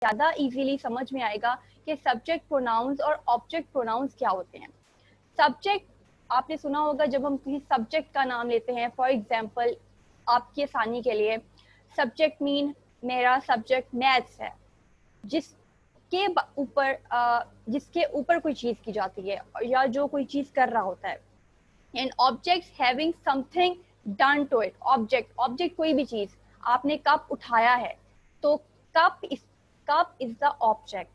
ज़्यादा इजीली समझ में आएगा कि सब्जेक्ट प्रोनाउंस और ऑब्जेक्ट प्रोनाउंस क्या होते हैं। सब्जेक्ट आपने सुना होगा जब हम किसी सब्जेक्ट का नाम लेते हैं, फॉर एग्जांपल आपकी आसानी के लिए सब्जेक्ट मीन मेरा सब्जेक्ट मैथ्स है, जिसके ऊपर कोई चीज़ की जाती है या जो कोई चीज़ कर रहा होता है। And objects having something done to it. Object कोई भी चीज़, आपने कप उठाया है तो कप इज द ऑब्जेक्ट।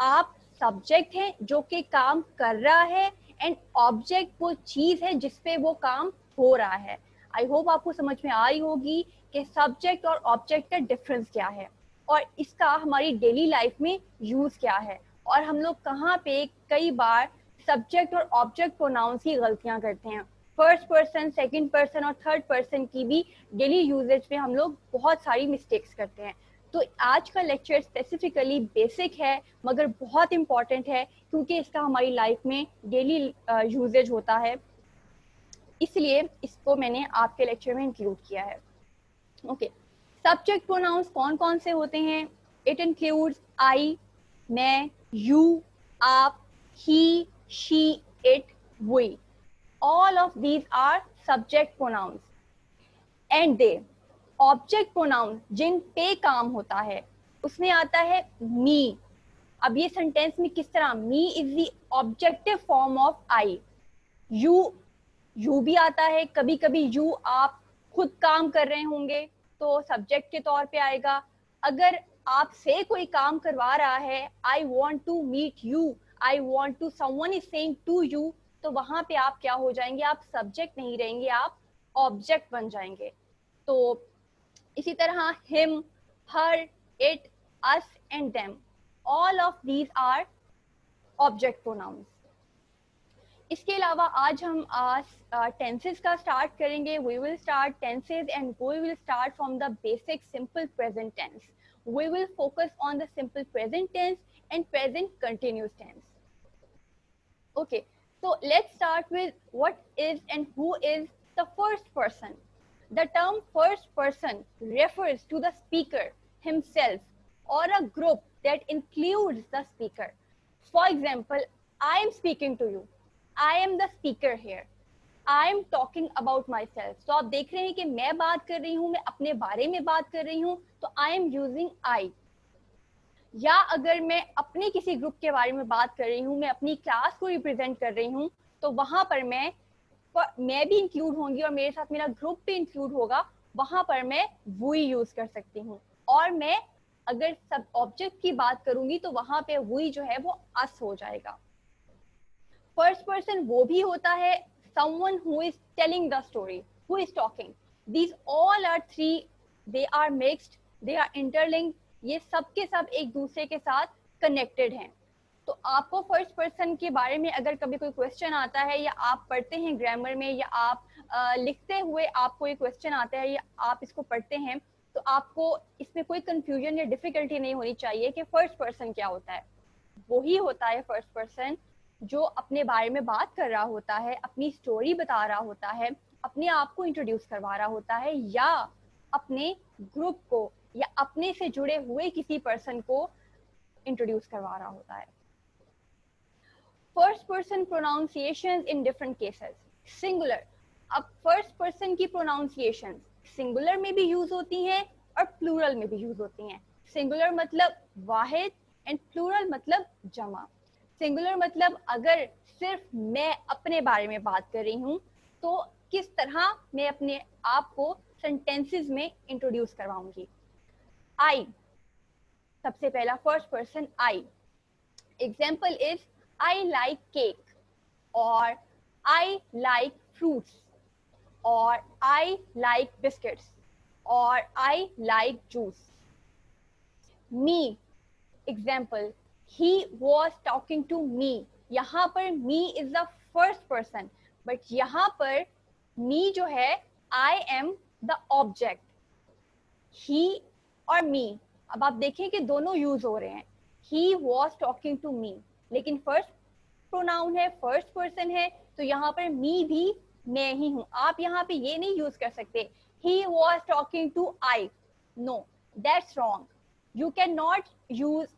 आप सब्जेक्ट हैं जो कि काम कर रहा है एंड ऑब्जेक्ट वो चीज़ है जिसपे वो काम हो रहा है। आई होप आपको समझ में आ रही होगी कि सब्जेक्ट और ऑब्जेक्ट का डिफरेंस क्या है और इसका हमारी डेली लाइफ में यूज क्या है, और हम लोग कहाँ पे कई बार सब्जेक्ट और ऑब्जेक्ट प्रोनाउंस की गलतियां करते हैं। फर्स्ट पर्सन, सेकंड पर्सन और थर्ड पर्सन की भी डेली यूजेज में हम लोग बहुत सारी मिस्टेक्स करते हैं। तो आज का लेक्चर स्पेसिफिकली बेसिक है मगर बहुत इंपॉर्टेंट है क्योंकि इसका हमारी लाइफ में डेली यूजेज होता है, इसलिए इसको मैंने आपके लेक्चर में इंक्लूड किया है। ओके, सब्जेक्ट प्रोनाउंस कौन कौन से होते हैं? इट इंक्लूड्स आई, मैं, यू, आप, he, she, it, we. All of these are subject pronouns and they. Object pronoun जिन पे काम होता है उसमें आता है मी। अब ये सेंटेंस में किस तरह, me is the objective form of I. You भी आता है, कभी कभी यू आप खुद काम कर रहे होंगे तो सब्जेक्ट के तौर पे आएगा। अगर आपसे कोई काम करवा रहा है, I want to meet you, I want to, someone is saying to you, तो वहां पे आप क्या हो जाएंगे, आप सब्जेक्ट नहीं रहेंगे, आप ऑब्जेक्ट बन जाएंगे। तो इसी तरह him, her, it, us and them, all of these are object pronouns. इसके अलावा आज हम टेंसेस का स्टार्ट करेंगे। We will start tenses and we will start from the basic simple present tense. We will focus on the simple present tense and present continuous tense. Okay, so let's start with what is and who is the first person. The term first person refers to the speaker himself or a group that includes the speaker. For example, I am speaking to you. I am the speaker here. I am talking about myself. So आप देख रहे हैं कि मैं बात कर रही हूँ, मैं अपने बारे में बात कर रही हूँ, तो I am using I. या अगर मैं अपने किसी ग्रुप के बारे में बात कर रही हूँ, मैं अपनी क्लास को रिप्रेजेंट कर रही हूँ, तो वहां पर मैं भी इंक्लूड होंगी और मेरे साथ मेरा ग्रुप भी इंक्लूड होगा, वहां पर मैं वी यूज कर सकती हूँ। और मैं अगर सब ऑब्जेक्ट की बात करूंगी तो वहां पे वी जो है वो अस हो जाएगा। फर्स्ट पर्सन वो भी होता है someone who is telling the story, who is talking. These all are three, they are mixed, they are interlinked. ये सब के सब एक दूसरे के साथ कनेक्टेड हैं। तो आपको फर्स्ट पर्सन के बारे में अगर कभी कोई क्वेश्चन आता है या आप पढ़ते हैं ग्रामर में या आप लिखते हुए आपको ये क्वेश्चन आता है या आप इसको पढ़ते हैं, तो आपको इसमें कोई कंफ्यूजन या डिफिकल्टी नहीं होनी चाहिए कि फर्स्ट पर्सन क्या होता है। वही होता है फर्स्ट पर्सन जो अपने बारे में बात कर रहा होता है, अपनी स्टोरी बता रहा होता है, अपने आप को इंट्रोड्यूस करवा रहा होता है या अपने ग्रुप को या अपने से जुड़े हुए किसी पर्सन को इंट्रोड्यूस करवा रहा होता है। First person pronunciation in different cases. Singular, अब फर्स्ट पर्सन की प्रोनाउंसिएशन सिंगुलर में भी यूज होती हैं और प्लूरल में भी यूज होती हैं। सिंगुलर मतलब वाहिद एंड प्लूरल मतलब जमा। सिंगुलर मतलब अगर सिर्फ मैं अपने बारे में बात कर रही हूँ तो किस तरह मैं अपने आप को सेंटेंसेस में इंट्रोड्यूस करवाऊंगी। आई, सबसे पहला first person I. Example is I like cake और आई लाइक फ्रूट्स और आई लाइक बिस्किट्स और I like juice. Me, example he was talking to me। यहाँ पर me is the first person, but यहाँ पर me जो है I am the object। he और me, अब आप देखें कि दोनों यूज हो रहे हैं। he was talking to me, लेकिन फर्स्ट प्रोनाउन है, फर्स्ट पर्सन है, तो यहाँ पर me भी मैं ही हूँ। आप यहाँ पे ये नहीं यूज कर सकते he was talking to I, no, that's wrong। You can not use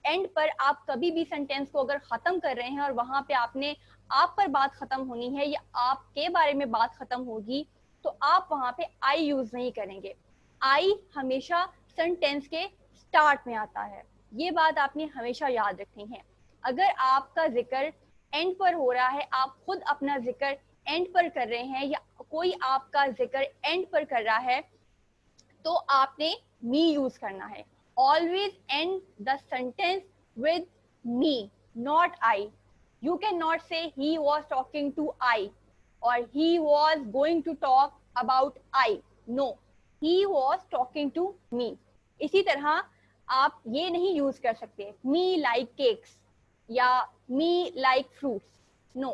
and पर। आप कभी भी सेंटेंस को अगर खत्म कर रहे हैं और वहां पे आपने आप पर बात खत्म होनी है या आपके बारे में बात खत्म होगी, तो आप वहां पे आई यूज नहीं करेंगे। आई हमेशा सेंटेंस के स्टार्ट में आता है, ये बात आपने हमेशा याद रखनी है। अगर आपका जिक्र एंड पर हो रहा है, आप खुद अपना जिक्र एंड पर कर रहे हैं या कोई आपका जिक्र एंड पर कर रहा है, तो आपने मी यूज करना है। Always and the sentence with me, not I. You cannot say he was talking to I or he was going to talk about I. No, he was talking to me. इसी तरह आप ये नहीं use कर सकते me like cakes या me like fruits. No,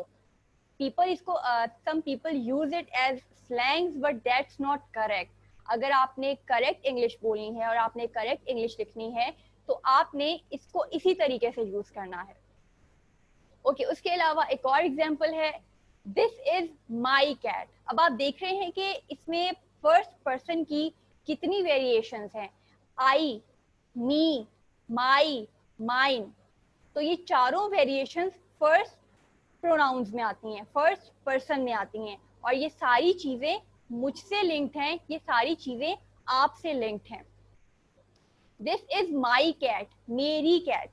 people इसको some people use it as slangs but that's not correct. अगर आपने करेक्ट इंग्लिश बोलनी है और आपने करेक्ट इंग्लिश लिखनी है, तो आपने इसको इसी तरीके से यूज करना है। ओके, उसके अलावा एक और एग्जाम्पल है, दिस इज माई कैट। अब आप देख रहे हैं कि इसमें फर्स्ट पर्सन की कितनी वेरिएशंस हैं, आई, मी, माई, माइन। तो ये चारों वेरिएशंस फर्स्ट प्रोनाउंस में आती हैं, फर्स्ट पर्सन में आती हैं, और ये सारी चीजें मुझसे लिंक्ड हैं, ये सारी चीजें आपसे लिंक्ड हैं। दिस इज माई कैट, मेरी कैट।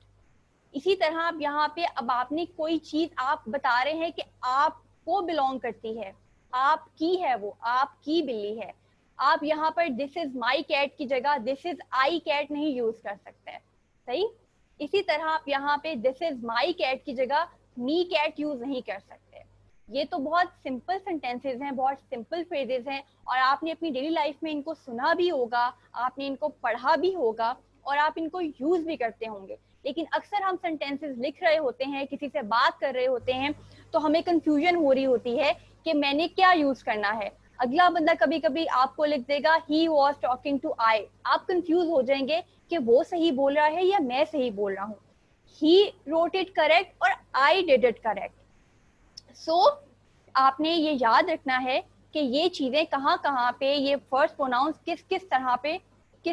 इसी तरह आप यहाँ पे अब आपने कोई चीज आप बता रहे हैं कि आपको बिलोंग करती है, आपकी है, वो आपकी बिल्ली है। आप यहाँ पर दिस इज माई कैट की जगह दिस इज आई कैट नहीं यूज कर सकते हैं, सही। इसी तरह आप यहाँ पे दिस इज माई कैट की जगह मी कैट यूज नहीं कर सकते। ये तो बहुत सिंपल सेंटेंसेस हैं, बहुत सिंपल फ्रेजेस हैं, और आपने अपनी डेली लाइफ में इनको सुना भी होगा, आपने इनको पढ़ा भी होगा और आप इनको यूज भी करते होंगे। लेकिन अक्सर हम सेंटेंसेस लिख रहे होते हैं, किसी से बात कर रहे होते हैं, तो हमें कंफ्यूजन हो रही होती है कि मैंने क्या यूज करना है। अगला बंदा कभी कभी आपको लिख देगा ही वॉज टॉकिंग टू आई, आप कंफ्यूज हो जाएंगे कि वो सही बोल रहा है या मैं सही बोल रहा हूँ। ही रोट इट करेक्ट और आई डिड इट करेक्ट। सो आपने ये याद रखना है कि ये चीजें कहाँ कहाँ पे, ये फर्स्ट प्रोनाउंस किस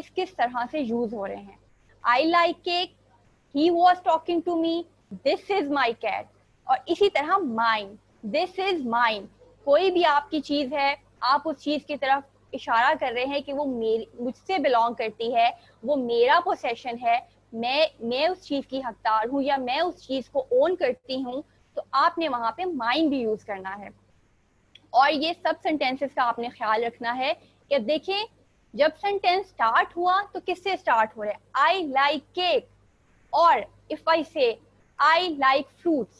किस तरह से यूज हो रहे हैं। I like cake, he was talking to me, this is my cat। और इसी तरह mine, this is mine। कोई भी आपकी चीज है, आप उस चीज की तरफ इशारा कर रहे हैं कि वो मुझसे बिलोंग करती है, वो मेरा पोसेशन है, मैं उस चीज की हकदार हूँ या मैं उस चीज को ओन करती हूँ, तो आपने वहां पे mine भी यूज करना है। और ये सब सेंटेंसेस का आपने ख्याल रखना है कि देखें, जब सेंटेंस स्टार्ट हुआ तो किससे स्टार्ट हो रहा है, आई लाइक केक। और if I say I like fruits,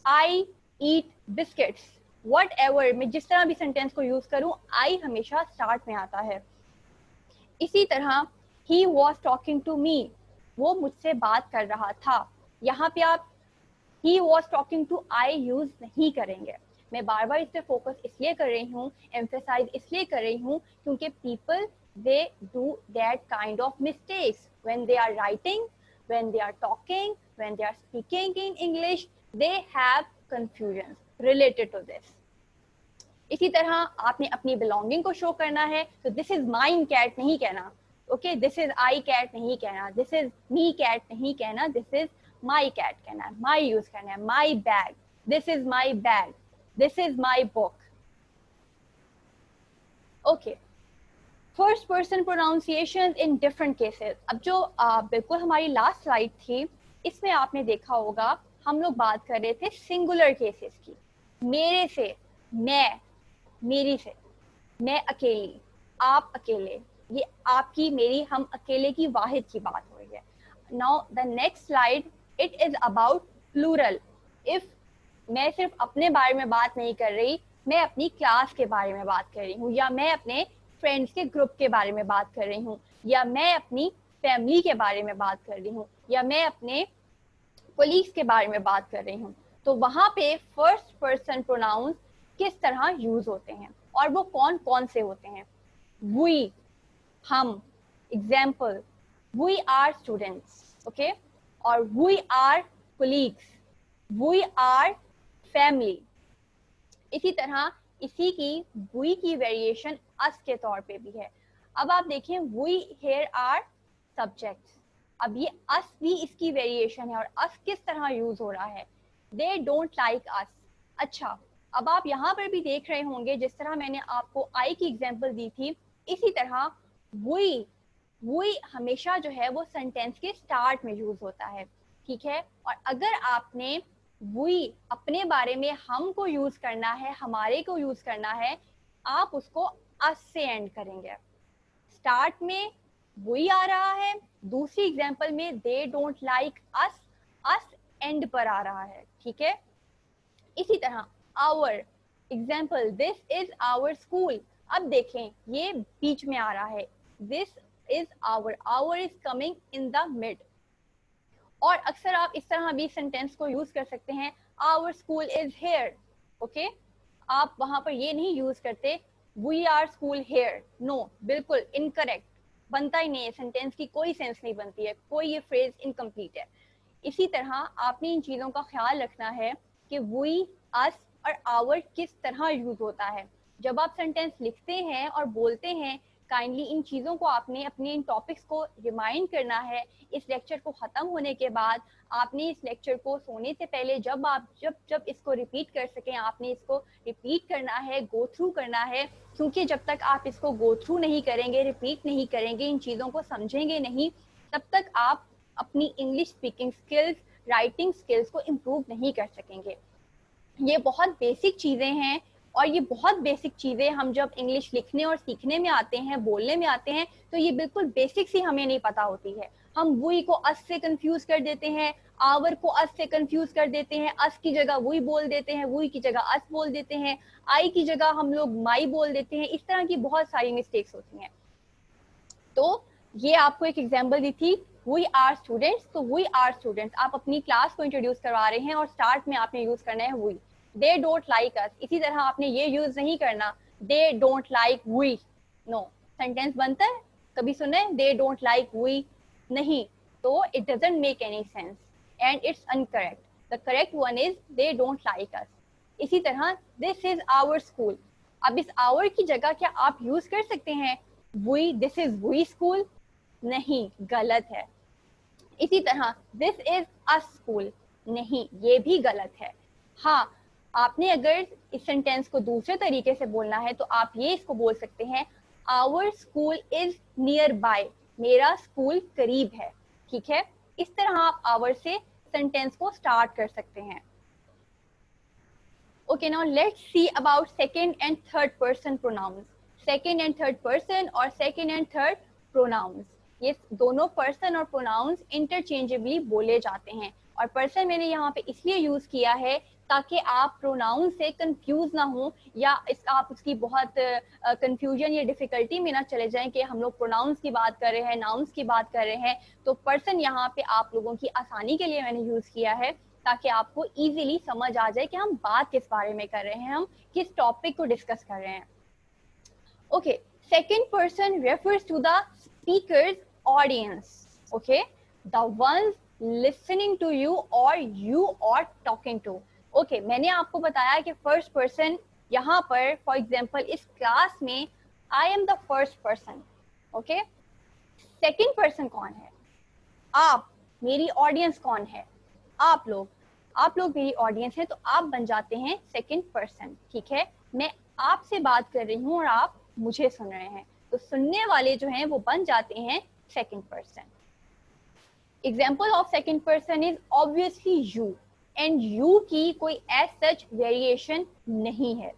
I eat biscuits, whatever, मैं जिस तरह भी सेंटेंस को यूज करूं, I हमेशा स्टार्ट में आता है। इसी तरह he was talking to me, वो मुझसे बात कर रहा था। यहाँ पे आप he was talking to I use नहीं करेंगे। मैं बार बार इस पे फोकस इसलिए कर रही हूँ, एम्फेसाइज इसलिए कर रही हूँ, क्योंकि people they do that kind of mistakes when they are writing, when they are talking, when they are speaking in English, they have confusions related to this। इसी तरह आपने अपनी belonging को शो करना है, तो this is mine cat नहीं कहना, okay, this is I cat नहीं कहना, this is me cat नहीं कहना, this is my cat कहना है, my यूज करना है, my bag, this is my bag, this is my book। okay, first person pronunciation in different cases. अब जो बिल्कुल हमारी लास्ट स्लाइड थी, इसमें आपने देखा होगा हम लोग बात कर रहे थे सिंगुलर केसेस की, मेरे से, मैं, मेरी से, मैं अकेली, आप अकेले, ये आपकी मेरी हम अकेले की वाहिद की बात हो रही है। Now the next slide, it is about plural. If मैं सिर्फ अपने बारे में बात नहीं कर रही, मैं अपनी क्लास के बारे में बात कर रही हूँ, या मैं अपने फ्रेंड्स के ग्रुप के बारे में बात कर रही हूँ, या मैं अपनी फैमिली के बारे में बात कर रही हूँ, या मैं अपने कोलीग्स के बारे में बात कर रही हूँ, तो वहां पे फर्स्ट पर्सन प्रोनाउंस किस तरह यूज होते हैं और वो कौन कौन से होते हैं। वी, हम, example, we are students, okay, और we are colleagues, we are family. इसी तरह इसी की वी की वेरिएशन अस के तौर पे भी है। अब आप देखें, वी हेयर आर सब्जेक्ट्स, अब ये अस भी इसकी वेरिएशन है, और अस किस तरह यूज हो रहा है, दे डोंट लाइक अस। अच्छा, अब आप यहाँ पर भी देख रहे होंगे जिस तरह मैंने आपको आई की एग्जांपल दी थी, इसी तरह वही हमेशा जो है वो सेंटेंस के स्टार्ट में यूज होता है, ठीक है। और अगर आपने वही अपने बारे में हम को यूज करना है, हमारे को यूज करना है, आप उसको अस से एंड करेंगे। स्टार्ट में वही आ रहा है, दूसरी एग्जांपल में they don't like us, us and पर आ रहा है, ठीक है। इसी तरह our example, this is our school, अब देखें ये बीच में आ रहा है, this is our is coming in the mid. और अक्सर आप इस तरह भी सेंटेंस को यूज कर सकते हैं, our school is here, okay. आप वहां पर ये नहीं यूज करते we are school here, no, बिल्कुल इनकरेक्ट, बनता ही नहीं है, सेंटेंस की कोई सेंस नहीं बनती है, कोई ये फ्रेज इनकम्प्लीट है। इसी तरह आपने इन चीजों का ख्याल रखना है कि वी, अस और आवर किस तरह यूज होता है। जब आप सेंटेंस लिखते हैं और बोलते हैं, काइंडली इन चीज़ों को आपने अपने इन टॉपिक्स को रिमाइंड करना है। इस लेक्चर को ख़त्म होने के बाद आपने इस लेक्चर को सोने से पहले जब आप जब इसको रिपीट कर सकें, आपने इसको रिपीट करना है, गो थ्रू करना है, क्योंकि जब तक आप इसको गो थ्रू नहीं करेंगे, रिपीट नहीं करेंगे, इन चीज़ों को समझेंगे नहीं, तब तक आप अपनी English speaking skills, writing skills को इम्प्रूव नहीं कर सकेंगे। ये बहुत बेसिक चीज़ें हैं, और ये बहुत बेसिक चीज़ें हम जब इंग्लिश लिखने और सीखने में आते हैं, बोलने में आते हैं, तो ये बिल्कुल बेसिक्स ही हमें नहीं पता होती है। हम वही को अस से कंफ्यूज कर देते हैं, आवर को अस से कंफ्यूज कर देते हैं, अस की जगह वही बोल देते हैं, वही की जगह अस बोल देते हैं, आई की जगह हम लोग माई बोल देते हैं। इस तरह की बहुत सारी मिस्टेक्स होती हैं। तो ये आपको एक एग्जाम्पल दी थी, वी आर स्टूडेंट्स, तो वी आर स्टूडेंट्स आप अपनी क्लास को इंट्रोड्यूस करवा रहे हैं और स्टार्ट में आपने यूज करना है we. They don't like us, इसी तरह आपने ये यूज नहीं करना they don't like we, no. Sentence बनता है, कभी सुने दे डोंट लाइक वी? नहीं, तो it doesn't make any sense and it's uncorrect. The correct one is they don't like us. इसी तरह दिस इज आवर स्कूल, अब इस आवर की जगह क्या आप यूज कर सकते हैं we, this is we school? नहीं, गलत है। इसी तरह दिस इज अ स्कूल, नहीं, ये भी गलत है। हाँ, आपने अगर इस सेंटेंस को दूसरे तरीके से बोलना है तो आप ये इसको बोल सकते हैं our school is nearby, मेरा स्कूल करीब है, ठीक है। इस तरह आप आवर से सेंटेंस को स्टार्ट कर सकते हैं। Okay, now let's see about second and third person pronouns. Second and third person और सेकंड एंड थर्ड प्रोनाउंस, ये दोनों पर्सन और प्रोनाउंस इंटरचेंजेबली बोले जाते हैं। और पर्सन मैंने यहाँ पे इसलिए यूज किया है ताकि आप प्रोनाउन से कंफ्यूज ना हो, या आप उसकी बहुत कंफ्यूजन या डिफिकल्टी में ना चले जाएं कि हम लोग प्रोनाउंस की बात कर रहे हैं, नाउंस की बात कर रहे हैं। तो पर्सन यहाँ पे आप लोगों की आसानी के लिए मैंने यूज किया है, ताकि आपको इजीली समझ आ जाए कि हम बात किस बारे में कर रहे हैं, हम किस टॉपिक को डिस्कस कर रहे हैं। Okay, second person refers to the speaker's audience, okay, the ones listening to you और you are talking to. Okay, मैंने आपको बताया कि फर्स्ट पर्सन यहाँ पर, फॉर एग्जाम्पल इस क्लास में I am the first person, okay. Second person कौन है? आप, मेरी ऑडियंस कौन है? आप लोग मेरी ऑडियंस है, तो आप बन जाते हैं सेकंड पर्सन, ठीक है। मैं आपसे बात कर रही हूँ और आप मुझे सुन रहे हैं, तो सुनने वाले जो हैं वो बन जाते हैं second person. Example of second person is obviously you, and you की कोई एज सच वेरिएशन नहीं है।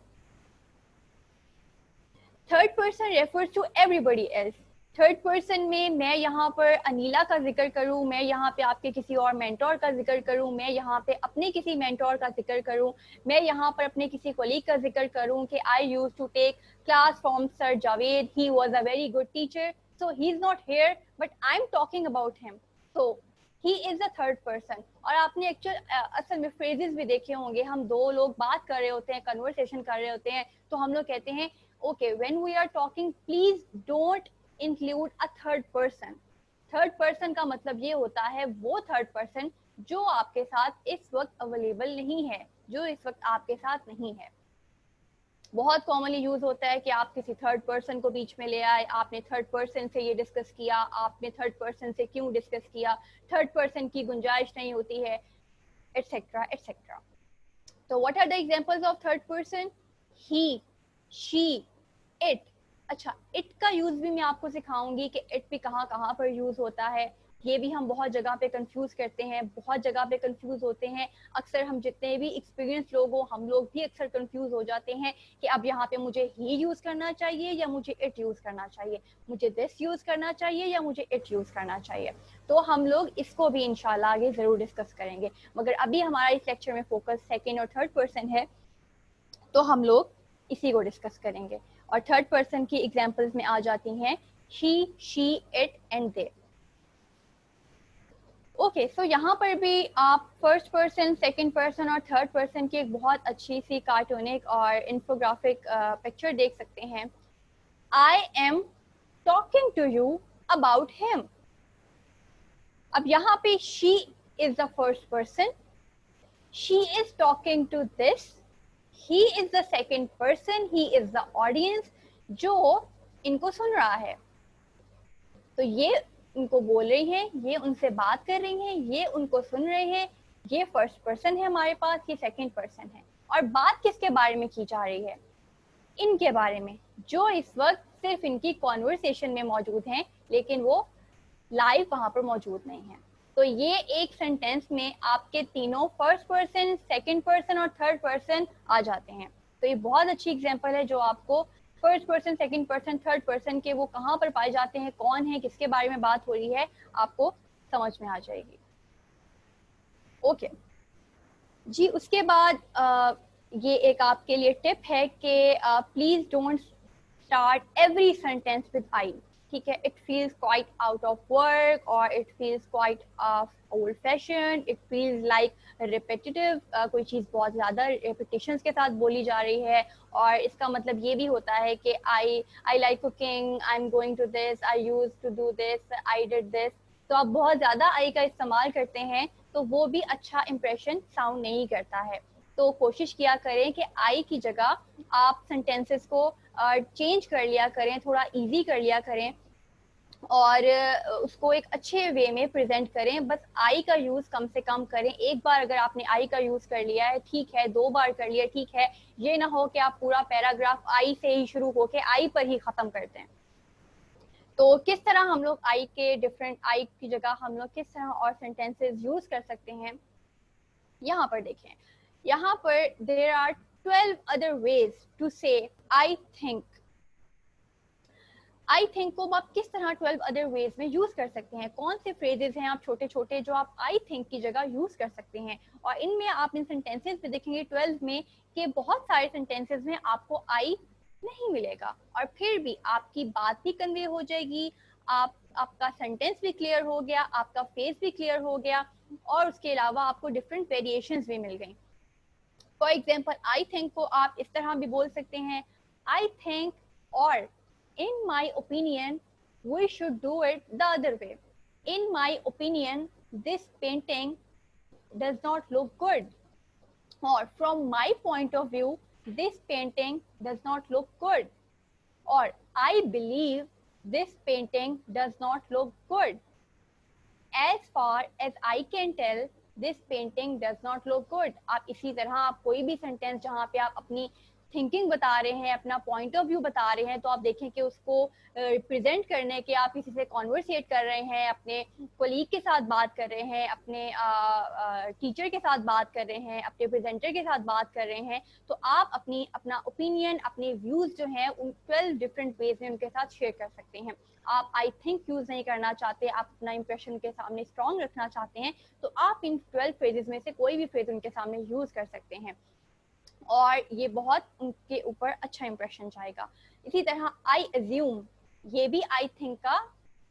Third person refers to everybody else. Third person में मैं यहाँ पर अनीला का जिक्र करूँ, मैं यहाँ पे आपके किसी और मेंटोर का जिक्र करूँ, मैं यहाँ पे अपने किसी मेंटोर का जिक्र करूँ, मैं यहाँ पर अपने किसी कोलीग का जिक्र करूँ कि I used to take class from sir Javed, he was a very good teacher, so he is not here but I am talking about him, so he is the third person. और आपने असल में phrases भी देखे होंगे, हम दो लोग बात कर रहे होते हैं, कन्वर्सेशन कर रहे होते हैं, तो हम लोग कहते हैं okay, when we are talking please don't include a third person. Third person का मतलब ये होता है वो थर्ड पर्सन जो आपके साथ इस वक्त अवेलेबल नहीं है, जो इस वक्त आपके साथ नहीं है। बहुत कॉमनली यूज होता है कि आप किसी थर्ड पर्सन को बीच में ले आए, आपने थर्ड पर्सन से ये डिस्कस किया, आपने थर्ड पर्सन से क्यों डिस्कस किया, थर्ड पर्सन की गुंजाइश नहीं होती है, एटसेट्रा एटसेट्रा। तो what are the examples of third person? He, she, it. अच्छा, इट का यूज भी मैं आपको सिखाऊंगी कि इट भी कहाँ कहाँ पर यूज होता है। ये भी हम बहुत जगह पे कंफ्यूज करते हैं, बहुत जगह पे कंफ्यूज होते हैं। अक्सर हम जितने भी एक्सपीरियंस लोग हो, हम लोग भी अक्सर कंफ्यूज हो जाते हैं कि अब यहाँ पे मुझे ही यूज करना चाहिए या मुझे इट यूज करना चाहिए, मुझे दिस यूज करना चाहिए या मुझे इट यूज करना चाहिए। तो हम लोग इसको भी इंशाल्लाह आगे जरूर डिस्कस करेंगे, मगर अभी हमारा इस लेक्चर में फोकस सेकेंड और थर्ड पर्सन है, तो हम लोग इसी को डिस्कस करेंगे। और थर्ड पर्सन की एग्जांपल्स में आ जाती हैं he, she, it and they. Okay, so यहाँ पर भी आप फर्स्ट पर्सन, सेकंड पर्सन और थर्ड पर्सन की एक बहुत अच्छी सी कार्टूनिक और इन्फोग्राफिक पिक्चर देख सकते हैं। I am talking to you about him. अब यहाँ पे she is the first person, she is talking to this, he is the second person, he is the audience जो इनको सुन रहा है। तो ये इनको बोल रही हैं, ये उनसे बात कर रही हैं, ये उनको सुन रहे हैं। ये फर्स्ट पर्सन है हमारे पास, ये सेकंड पर्सन है। और बात किसके बारे में की जा रही है? इनके बारे में, जो इस वक्त सिर्फ इनकी कॉन्वर्सेशन में मौजूद हैं, लेकिन वो लाइव वहां पर मौजूद नहीं है। तो ये एक सेंटेंस में आपके तीनों फर्स्ट पर्सन, सेकंड पर्सन और थर्ड पर्सन आ जाते हैं। तो ये बहुत अच्छी एग्जांपल है जो आपको first person, second person, third person के वो कहाँ पर पाए जाते हैं, कौन है, किसके बारे में बात हो रही है, आपको समझ में आ जाएगी। ओके जी, उसके बाद ये एक आपके लिए टिप है कि please don't start every sentence with I. ठीक है, it feels quite out of work और it feels quite old fashion, it feels like repetitive. कोई चीज़ बहुत ज़्यादा रिपीटेशंस के साथ बोली जा रही है, और इसका मतलब ये भी होता है कि I like cooking, I am going to this, I use to do this, I did this. तो आप बहुत ज़्यादा आई का इस्तेमाल करते हैं तो वो भी अच्छा इंप्रेशन साउंड नहीं करता है। तो कोशिश किया करें कि आई की जगह आप सेंटेंसेस को चेंज कर लिया करें, थोड़ा इजी कर लिया करें और उसको एक अच्छे वे में प्रेजेंट करें। बस आई का यूज कम से कम करें। एक बार अगर आपने आई का यूज कर लिया है ठीक है, दो बार कर लिया ठीक है, ये ना हो कि आप पूरा पैराग्राफ आई से ही शुरू होके आई पर ही खत्म करते हैं। तो किस तरह हम लोग आई के डिफरेंट, आई की जगह हम लोग किस तरह और सेंटेंसेस यूज कर सकते हैं, यहाँ पर देखें। यहाँ पर there are 12 other ways to say I think. I think को आप किस तरह 12 अदर वेज में यूज कर सकते हैं, कौन से फ्रेजेस हैं आप छोटे छोटे जो आप आई थिंक की जगह यूज कर सकते हैं। और इनमें आप इन सेंटेंसेस में देखेंगे 12 में कि बहुत सारे सेंटेंसेस में आपको आई नहीं मिलेगा, और फिर भी आपकी बात भी कन्वे हो जाएगी, आपका सेंटेंस भी क्लियर हो गया, आपका फेस भी क्लियर हो गया, और उसके अलावा आपको डिफरेंट वेरिएशंस भी मिल गई। फॉर एग्जाम्पल आई थिंक को आप इस तरह भी बोल सकते हैं, आई थिंक, और in my opinion we should do it the other way. In my opinion this painting does not look good, or from my point of view this painting does not look good, or I believe this painting does not look good. As far as I can tell this painting does not look good. आप इसी तरह आप कोई भी sentence जहाँ पे आप अपनी थिंकिंग बता रहे हैं, अपना पॉइंट ऑफ व्यू बता रहे हैं, तो आप देखें कि उसको रिप्रेजेंट करने के आप किसी से कॉन्वर्सेट कर रहे हैं, अपने कोलीग के साथ बात कर रहे हैं, अपने टीचर के साथ बात कर रहे हैं, अपने प्रेजेंटर के साथ बात कर रहे हैं, तो आप अपना ओपिनियन, अपने व्यूज जो हैं उन 12 डिफरेंट वेज में उनके साथ शेयर कर सकते हैं। आप आई थिंक यूज नहीं करना चाहते, आप अपना इंप्रेशन के सामने स्ट्रॉन्ग रखना चाहते हैं, तो आप इन 12 फ्रेजेस में से कोई भी फ्रेज उनके सामने यूज कर सकते हैं, और ये बहुत उनके ऊपर अच्छा इंप्रेशन जाएगा। इसी तरह आई अज्यूम, ये भी आई थिंक का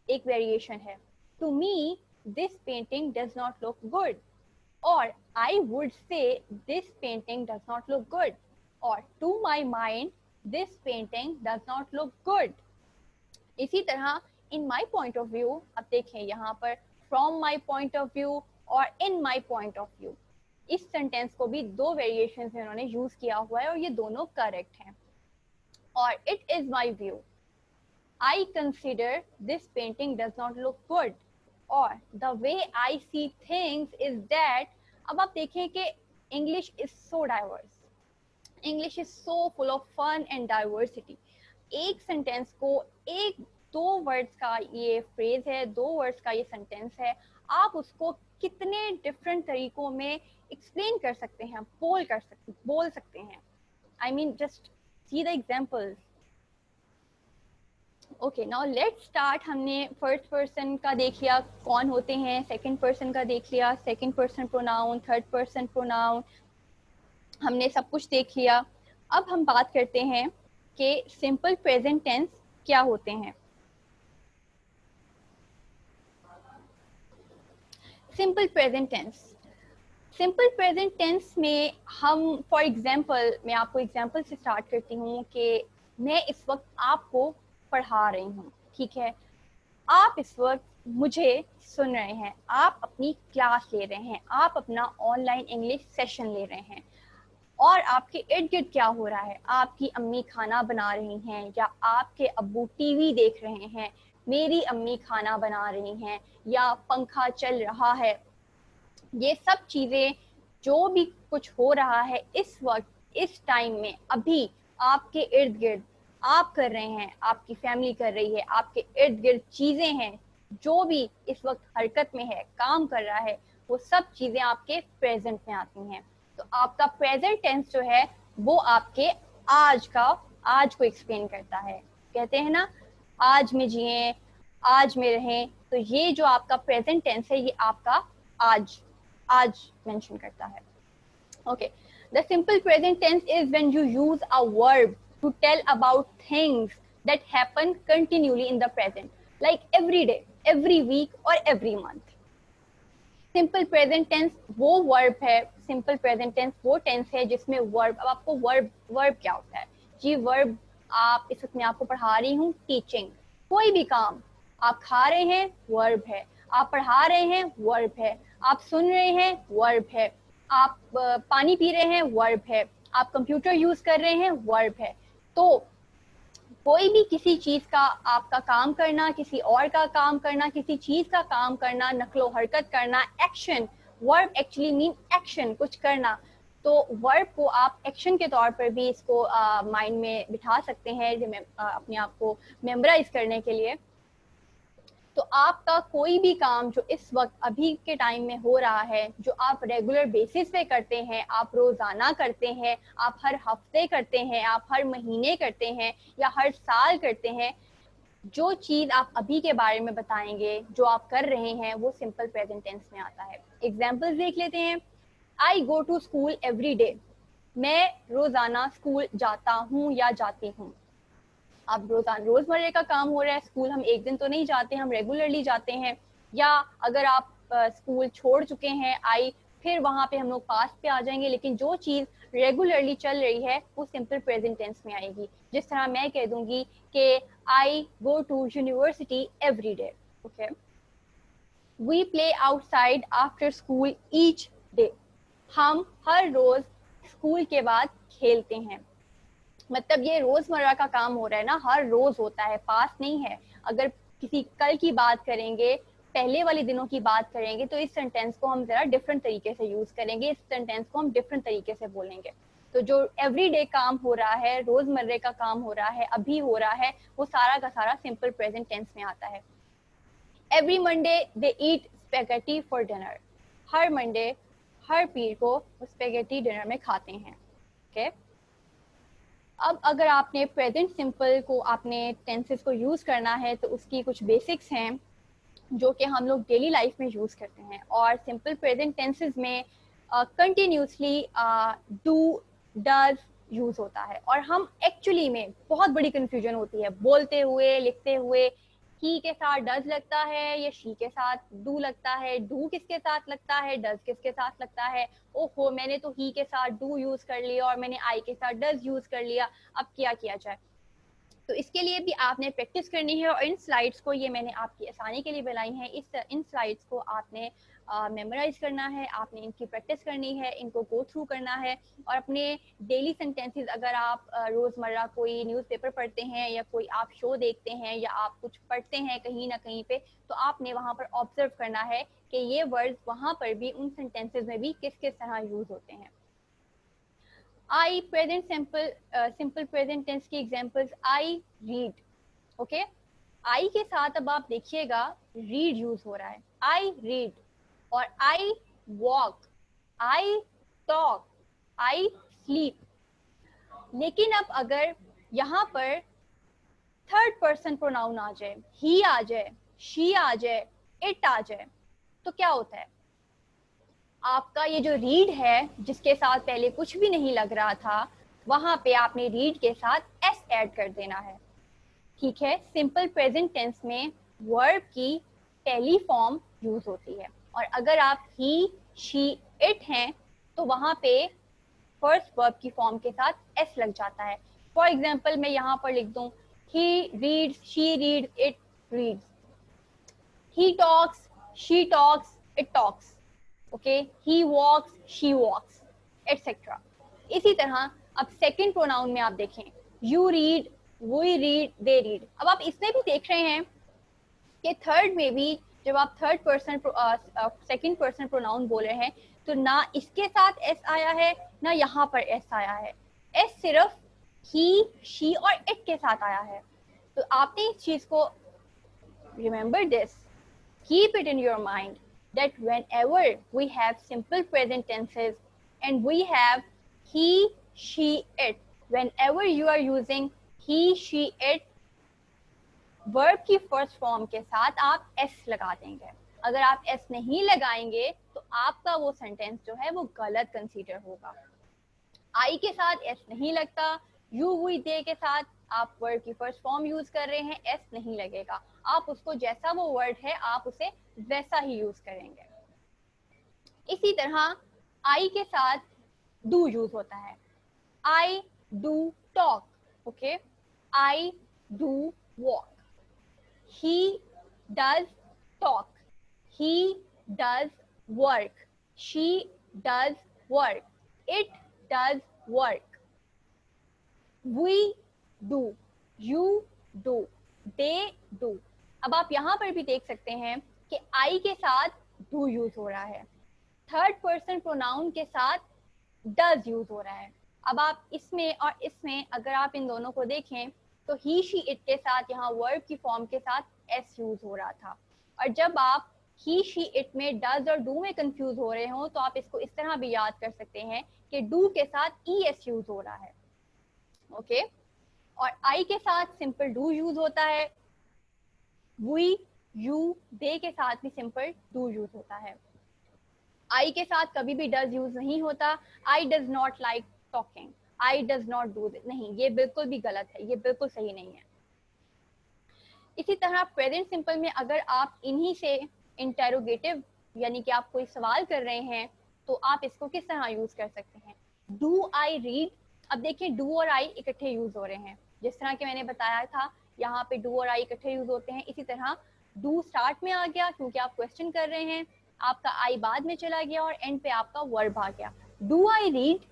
एक वेरिएशन है। To me this painting does not look good, और I would say this painting does not look good, और to my mind this painting does not look good. इसी तरह in my point of view, अब देखें यहाँ पर from my point of view और in my point of view, इस sentence को भी दो वेरिएशंस में उन्होंने यूज किया हुआ है और ये दोनों करेक्ट हैं। or it is my view, I consider this painting does not look good, or the way I see things is that. अब आप देखें कि English is so diverse, English is so full of fun and diversity. एक sentence को एक दो words का ये फ्रेज है, दो वर्ड्स का ये सेंटेंस है, आप उसको कितने डिफरेंट तरीकों में एक्सप्लेन कर सकते हैं, बोल सकते हैं. I mean, just see the examples. Okay, now let's start. हमने फर्स्ट पर्सन का देख लिया कौन होते हैं, सेकंड पर्सन का देख लिया, second person pronoun, third person pronoun, हमने सब कुछ देख लिया. अब हम बात करते हैं कि सिंपल प्रेजेंट टेंस क्या होते हैं. Simple present tense, simple present tense में हम फॉर एग्जांपल, मैं आपको एग्जांपल से स्टार्ट करती हूँ कि मैं इस वक्त आपको पढ़ा रही हूँ, ठीक है, आप इस वक्त मुझे सुन रहे हैं, आप अपनी क्लास ले रहे हैं, आप अपना ऑनलाइन इंग्लिश सेशन ले रहे हैं, और आपके इर्द गिर्द क्या हो रहा है, आपकी अम्मी खाना बना रही हैं, या आपके अब्बू टीवी देख रहे हैं, मेरी अम्मी खाना बना रही हैं, या पंखा चल रहा है. ये सब चीजें जो भी कुछ हो रहा है इस वक्त, इस टाइम में, अभी आपके इर्द गिर्द आप कर रहे हैं, आपकी फैमिली कर रही है, आपके इर्द गिर्द चीजें हैं, जो भी इस वक्त हरकत में है, काम कर रहा है, वो सब चीजें आपके प्रेजेंट में आती हैं. तो आपका प्रेजेंट टेंस जो है वो आपके आज को एक्सप्लेन करता है. कहते हैं ना, आज में जिए, आज में रहें, तो ये जो आपका प्रेजेंट टेंस है ये आपका आज मेंशन करता है. Okay, the simple present tense is when you use a verb to tell about things that happen continually in the present, like every day, every week or every month. Simple present tense वो verb है, simple present tense वो tense है जिसमें verb. अब आपको verb क्या होता है जी? verb, आप इस वक्त मैं आपको पढ़ा रही हूँ, teaching, कोई भी काम, आप खा रहे हैं verb है, आप पढ़ा रहे हैं verb है, आप सुन रहे हैं verb है, आप पानी पी रहे हैं verb है, आप कंप्यूटर यूज कर रहे हैं वर्ब है. तो कोई भी किसी चीज का आपका काम करना, किसी और का काम करना, किसी चीज का काम करना, नकलो हरकत करना, action, verb actually mean action, कुछ करना. तो वर्ब को आप एक्शन के तौर पर भी इसको माइंड में बिठा सकते हैं अपने आप को मेमोराइज करने के लिए. तो आपका कोई भी काम जो इस वक्त अभी के टाइम में हो रहा है, जो आप रेगुलर बेसिस पे करते हैं, आप रोजाना करते हैं, आप हर हफ्ते करते हैं, आप हर महीने करते हैं, या हर साल करते हैं, जो चीज आप अभी के बारे में बताएंगे, जो आप कर रहे हैं, वो सिंपल प्रेजेंट टेंस में आता है. एग्जाम्पल्स देख लेते हैं. I go to school every day, मैं रोजाना स्कूल जाता हूँ या जाती हूँ. अब रोजमर्रे का काम हो रहा है, स्कूल हम एक दिन तो नहीं जाते, हम रेगुलरली जाते हैं. या अगर आप स्कूल छोड़ चुके हैं, आई, फिर वहां पे हम लोग पास पे आ जाएंगे, लेकिन जो चीज रेगुलरली चल रही है वो सिंपल प्रेजेंट टेंस में आएगी. जिस तरह मैं कह दूंगी कि I go to university every day. Okay, we play outside after school each day, हम हर रोज स्कूल के बाद खेलते हैं. मतलब ये रोजमर्रा का काम हो रहा है ना, हर रोज होता है, पास नहीं है. अगर किसी कल की बात करेंगे, पहले वाले दिनों की बात करेंगे, तो इस सेंटेंस को हम जरा डिफरेंट तरीके से यूज करेंगे, इस सेंटेंस को हम डिफरेंट तरीके से बोलेंगे. तो जो एवरीडे काम हो रहा है, रोजमर्रे का काम हो रहा है, अभी हो रहा है, वो सारा का सारा सिंपल प्रेजेंट टेंस में आता है. Every Monday they eat spaghetti for dinner, हर मंडे, हर पीर को स्पेगेटी डिनर में खाते हैं. ओके, अब अगर आपने प्रेजेंट सिंपल को, आपने टेंसेस को यूज करना है, तो उसकी कुछ बेसिक्स हैं जो कि हम लोग डेली लाइफ में यूज करते हैं. और सिंपल प्रेजेंट टेंसेस में कंटिन्यूसली डू, डज यूज होता है. और हम एक्चुअली में बहुत बड़ी कंफ्यूजन होती है बोलते हुए, लिखते हुए, ही के साथ डज लगता है या शी के साथ डू लगता है, डू किसके साथ लगता है, डज किसके साथ लगता है. ओहो, मैंने तो ही के साथ डू यूज कर लिया और मैंने आई के साथ डज यूज कर लिया, अब क्या किया जाए. तो इसके लिए भी आपने प्रैक्टिस करनी है. और इन स्लाइड्स को, ये मैंने आपकी आसानी के लिए बनाई हैं, इन स्लाइड्स को आपने मेमोराइज करना है, आपने इनकी प्रैक्टिस करनी है, इनको गो थ्रू करना है और अपने डेली सेंटेंसेस, अगर आप रोज़मर्रा कोई न्यूज़पेपर पढ़ते हैं या कोई आप शो देखते हैं या आप कुछ पढ़ते हैं कहीं ना कहीं पे, तो आपने वहाँ पर ऑब्जर्व करना है कि ये वर्ड्स वहाँ पर भी उन सेंटेंसेस में भी किस किस तरह यूज़ होते हैं। आई प्रेजेंट सिंपल प्रेजेंट टेंस की एग्जांपल्स, आई रीड, ओके। आई के साथ अब आप देखिएगा रीड यूज हो रहा है, आई रीड, और I walk, I talk, I sleep. लेकिन अब अगर यहाँ पर थर्ड पर्सन प्रोनाउन आ जाए, ही आ जाए, शी आ जाए, इट आ जाए, तो क्या होता है? आपका ये जो रीड है जिसके साथ पहले कुछ भी नहीं लग रहा था, वहां पे आपने रीड के साथ एस ऐड कर देना है, ठीक है। सिंपल प्रेजेंट टेंस में वर्ब की पहली फॉर्म यूज होती है, और अगर आप ही, शी, इट हैं तो वहां पे फर्स्ट वर्ब की फॉर्म के साथ एस लग जाता है। फॉर एग्जाम्पल मैं यहाँ पर लिख दूं, he reads, she reads, it reads, he talks, she talks, it talks, okay, he walks, she walks, etcetera. इसी तरह अब सेकंड प्रोनाउन में आप देखें, you read, we read, they read. अब आप इसमें भी देख रहे हैं कि थर्ड में भी जब आप third person second person pronoun बोल रहे हैं तो ना इसके साथ एस आया है ना यहाँ पर एस आया है, एस सिर्फ ही, शी और इट के साथ आया है। तो आपने इस चीज को remember this, keep it in your mind that whenever we have simple present tenses and we have he, she, it, whenever you are using he, she, it, verb की फर्स्ट फॉर्म के साथ आप एस लगा देंगे। अगर आप S नहीं लगाएंगे तो आपका वो सेंटेंस जो है वो गलत कंसीडर होगा। आई के साथ एस नहीं लगता, यू, वी, दे के साथ आप वर्ड की फर्स्ट फॉर्म यूज कर रहे हैं, एस नहीं लगेगा। आप उसको जैसा वो वर्ड है आप उसे वैसा ही यूज करेंगे। इसी तरह आई के साथ डू यूज होता है, I do talk, okay, I do walk, he does talk, he does work, she does work, it does work, we do, you do, they do। अब आप यहाँ पर भी देख सकते हैं कि I के साथ do यूज हो रहा है, थर्ड पर्सन प्रोनाउन के साथ does यूज हो रहा है। अब आप इसमें और इसमें अगर आप इन दोनों को देखें तो ही, शी, इट के साथ यहाँ वर्ब की फॉर्म के साथ एस यूज हो रहा था, और जब आप ही, शी, इट में डज और डू में कंफ्यूज हो रहे हो तो आप इसको इस तरह भी याद कर सकते हैं कि डू के साथ ई एस यूज हो रहा है, ओके। और आई के साथ सिंपल डू यूज होता है, वी, यू, दे के साथ भी सिंपल डू यूज होता है। आई के साथ कभी भी डज यूज नहीं होता, I does not like talking, I does not do, नहीं, ये बिल्कुल भी गलत है, ये बिल्कुल सही नहीं है। इसी तरह प्रेजेंट सिंपल में अगर आप इन्हीं से इंटेरोगेटिव यानी कि आप कोई सवाल कर रहे हैं तो आप इसको किस तरह यूज कर सकते हैं, डू आई रीड। अब देखिए डू और आई इकट्ठे यूज हो रहे हैं, जिस तरह के मैंने बताया था यहाँ पे डू और आई इकट्ठे यूज होते हैं। इसी तरह डू स्टार्ट में आ गया क्योंकि आप क्वेश्चन कर रहे हैं, आपका आई बाद में चला गया और एंड पे आपका वर्ब आ गया, डू आई रीड।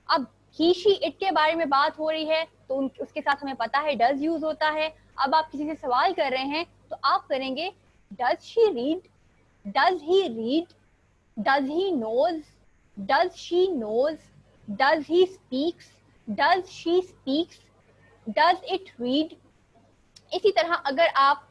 अब ही, शी, इट के बारे में बात हो रही है तो उसके साथ हमें पता है डज यूज होता है। अब आप किसी से सवाल कर रहे हैं तो आप करेंगे does she read, does he read, does he knows, does she knows, does he speaks, does she speaks, does it read. इसी तरह अगर आप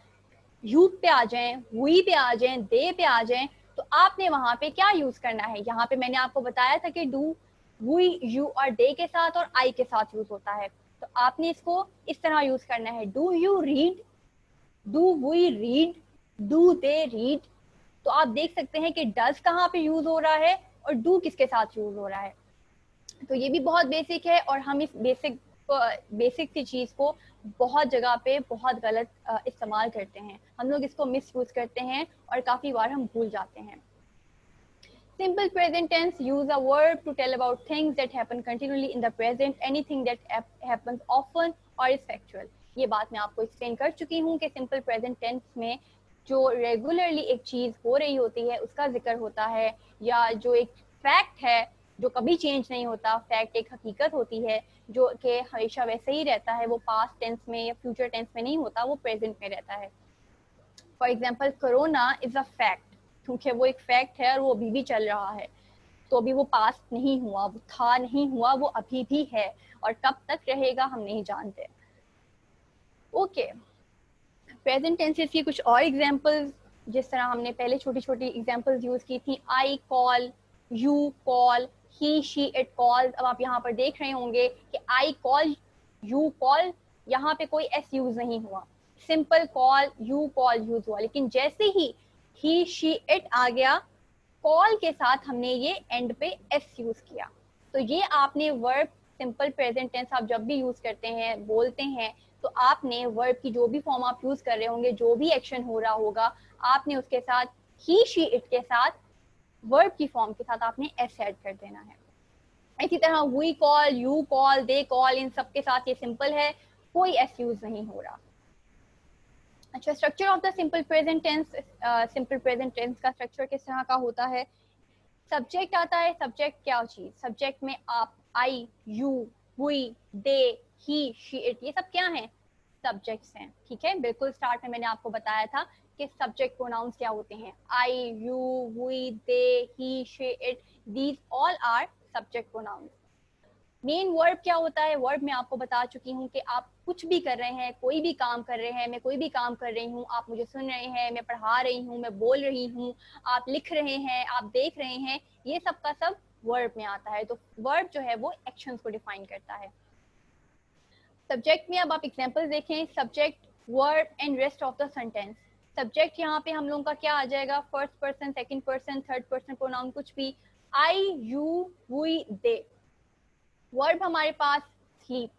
यू पे आ जाएं, वी पे आ जाएं, दे पे आ जाएं तो आपने वहां पे क्या यूज करना है। यहाँ पे मैंने आपको बताया था कि डू वी, यू और दे के साथ और आई के साथ यूज होता है, तो आपने इसको इस तरह यूज करना है, do you read, do we read, do they read. तो आप देख सकते हैं कि डज कहाँ पे यूज हो रहा है और डू किसके साथ यूज हो रहा है। तो ये भी बहुत बेसिक है और हम इस बेसिक सी चीज को बहुत जगह पे बहुत गलत इस्तेमाल करते हैं, हम लोग इसको मिस यूज करते हैं और काफी बार हम भूल जाते हैं। Simple present tense use a verb to tell about things that happen continually in the present, anything that happens often or is factual। ये बात मैं आपको एक्सप्लेन कर चुकी हूँ कि सिंपल प्रेजेंट टेंस में जो रेगुलरली एक चीज हो रही होती है उसका जिक्र होता है, या जो एक फैक्ट है जो कभी चेंज नहीं होता, फैक्ट एक हकीकत होती है जो कि हमेशा वैसे ही रहता है, वो पास्ट टेंस में या फ्यूचर टेंस में नहीं होता, वो प्रेजेंट में रहता है। For example corona is a fact, क्योंकि वो एक फैक्ट है और वो अभी भी चल रहा है, तो अभी वो पास्ट नहीं हुआ, वो था नहीं हुआ, वो अभी भी है, और कब तक रहेगा हम नहीं जानते। ओके, प्रेजेंट टेंसेस की कुछ और एग्जांपल्स, जिस तरह हमने पहले छोटी छोटी एग्जांपल्स यूज की थी, I call, you call, he she it calls. अब आप यहाँ पर देख रहे होंगे कि आई कॉल, यू कॉल, यहाँ पे कोई एस यूज नहीं हुआ, simple call, you call use हुआ, लेकिन जैसे ही शी इट आ गया, कॉल के साथ हमने ये एंड पे एस यूज किया। तो ये आपने वर्ब सिंपल प्रेजेंट टेंस आप जब भी यूज करते हैं, बोलते हैं, तो आपने वर्ब की जो भी फॉर्म आप यूज कर रहे होंगे, जो भी एक्शन हो रहा होगा, आपने उसके साथ ही शी इट के साथ वर्ब की फॉर्म के साथ आपने एस ऐड कर देना है। इसी तरह we call, you call, they call, इन सब के साथ ये सिंपल है, कोई एस यूज नहीं हो रहा। अच्छा, structure of the simple present tense, simple present tense का स्ट्रक्चर किस तरह का होता है? सब्जेक्ट आता है, सब्जेक्ट क्या चीज, सब्जेक्ट में आप, I, you, we, they, he, she it, ये सब क्या हैं? सब्जेक्ट्स हैं, ठीक है। बिल्कुल स्टार्ट में मैंने आपको बताया था कि सब्जेक्ट प्रोनाउंस क्या होते हैं, I, you, we, they, he, she it, these all are subject pronouns. Main verb क्या होता है? वर्ब मैं आपको बता चुकी हूँ कि आप कुछ भी कर रहे हैं, कोई भी काम कर रहे हैं, मैं कोई भी काम कर रही हूँ, आप मुझे सुन रहे हैं, मैं पढ़ा रही हूँ, मैं बोल रही हूँ, आप लिख रहे हैं, आप देख रहे हैं, ये सब का सब वर्ब में आता है। तो वर्ब जो है वो एक्शंस को डिफाइन करता है। सब्जेक्ट में अब आप एग्जांपल देखें, subject, verb and rest of the sentence. Subject यहाँ पे हम लोगों का क्या आ जाएगा? First person, second person, third person pronoun, कुछ भी, I, you, we, they. Verb हमारे पास sleep.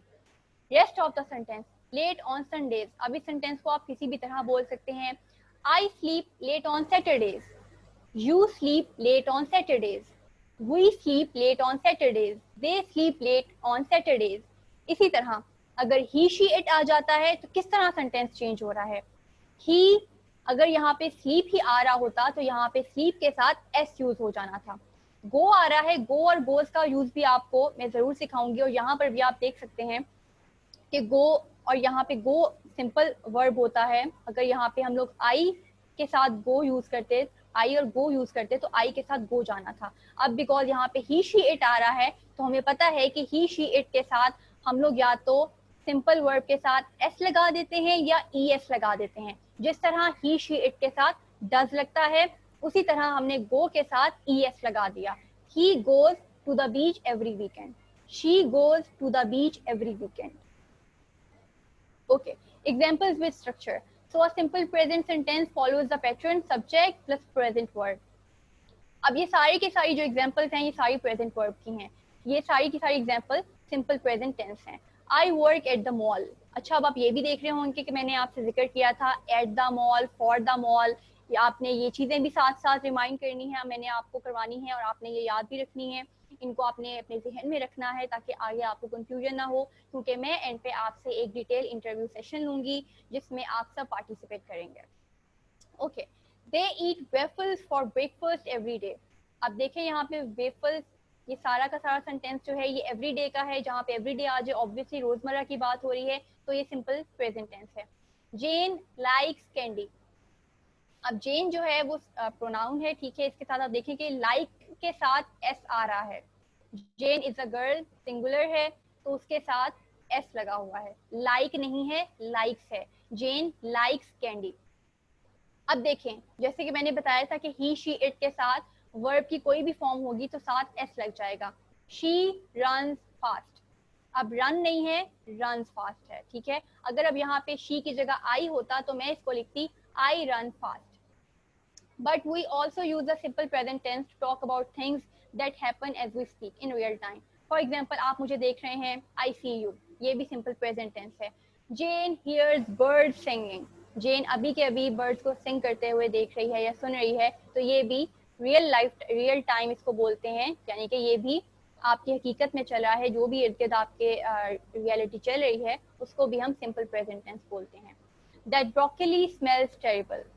Rest of the sentence, late on Sundays. अब इस सेंटेंस को आप किसी भी तरह बोल सकते हैं, I sleep late on Saturdays, you sleep late on Saturdays, we sleep late on Saturdays, they sleep late on Saturdays. इसी तरह अगर ही शी इट आ जाता है तो किस तरह सेंटेंस चेंज हो रहा है? ही, अगर यहाँ पे स्लीप ही आ रहा होता तो यहाँ पे स्लीप के साथ एस यूज हो जाना था। गो आ रहा है, गो और गोज का यूज भी आपको मैं जरूर सिखाऊंगी, और यहाँ पर भी आप देख सकते हैं कि गो, और यहाँ पे गो सिंपल वर्ब होता है। अगर यहाँ पे हम लोग आई के साथ गो यूज करते, आई और गो यूज करते, तो आई के साथ गो जाना था। अब बिकॉज यहाँ पे ही शी इट आ रहा है, तो हमें पता है कि ही शी इट के साथ हम लोग या तो सिंपल वर्ब के साथ एस लगा देते हैं या ई एस लगा देते हैं। जिस तरह ही शी इट के साथ डज लगता है, उसी तरह हमने गो के साथ ई एस लगा दिया। He goes to the beach every weekend, she goes to the beach every weekend. Okay, examples with structure. So a simple present sentence follows the pattern subject plus present verb. अब ये सारी की सारी जो examples हैं, ये सारी present verb की हैं। ये सारी की सारी एग्जाम्पल सिंपल प्रेजेंट टेंस हैं। I work at the mall. अच्छा, अब आप ये भी देख रहे होंगे कि मैंने आपसे जिक्र किया था at the mall, for the mall, या आपने ये चीज़ें भी साथ साथ रिमाइंड करनी है, मैंने आपको करवानी है, और आपने ये याद भी रखनी है। इनको आपने अपने जहन में रखना है ताकि आगे आपको कंफ्यूजन ना हो, क्योंकि मैं एंड पे आपसे एक डिटेल इंटरव्यू सेशन लूंगी जिसमें आप सब पार्टिसिपेट करेंगे। Okay, they eat waffles for breakfast every day. अब देखें यहाँ पे वेफल्स, ये सारा का सारा सेंटेंस जो है ये एवरी डे का है, जहाँ पे एवरी डे आज ऑब्वियसली रोजमर्रा की बात हो रही है, तो ये सिंपल प्रेजेंट टेंस है। जेन लाइक्स कैंडी। अब जेन जो है वो प्रोनाउन है, ठीक है, इसके साथ आप देखें कि लाइक के साथ एस आ रहा है। जेन इज अ गर्ल, सिंगुलर है, तो उसके साथ एस लगा हुआ है, लाइक नहीं है, लाइक्स है। जेन लाइक्स कैंडी। अब देखें, जैसे कि मैंने बताया था कि ही शी इट के साथ वर्ब की कोई भी फॉर्म होगी तो साथ एस लग जाएगा। She runs fast. अब रन नहीं है, रन्स फास्ट है, ठीक है। अगर अब यहाँ पे शी की जगह आई होता तो मैं इसको लिखती I run fast. But we also use the simple present tense to talk about things that happen as we speak in real time. For example, आप मुझे देख रहे हैं, I see you, ये भी simple present tense है। Jane hears birds singing. Jane अभी के अभी birds को sing करते हुए देख रही है या सुन रही है, तो ये भी real time इसको बोलते हैं, यानी कि ये भी आपकी हकीकत में चल रहा है, जो भी इर्द गिर्द आपके रियलिटी चल रही है उसको भी हम simple present tense बोलते हैं। That broccoli smells terrible.